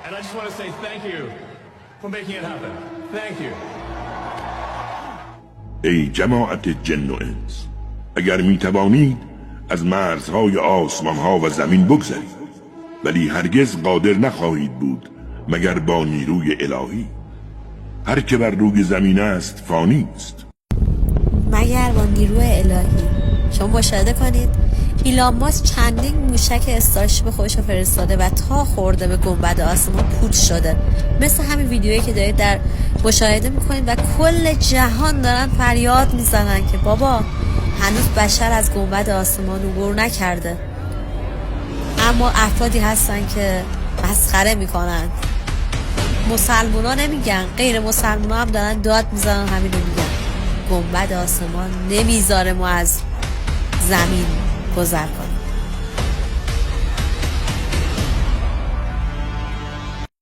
And I just want to say thank you for making it happen. Thank you. ای جماعت جن و انس، اگر می توانید از مرزهای آسمانها و زمین بگذرید، ولی هرگز قادر نخواهید بود مگر با نیروی الهی. هر که بر روی زمین است فانی است مگر با نیروی الهی. شما مشاهده کنید ایلان ماسک چندین موشک استارشیپ خودش رو فرستاده و تا خورده به گنبد آسمان پوچ شده، مثل همین ویدیویی که دارید در مشاهده میکنید و کل جهان دارن فریاد میزنن که بابا هنوز بشر از گنبد آسمان عبور نکرده. اما افرادی هستن که مسخره میکنن. مسلمونا نمیگن، غیر مسلمونا هم دارن داد میزنن، همین رو میگن گنبد آسمان نمیذاره ما از زمین گذر کنیم.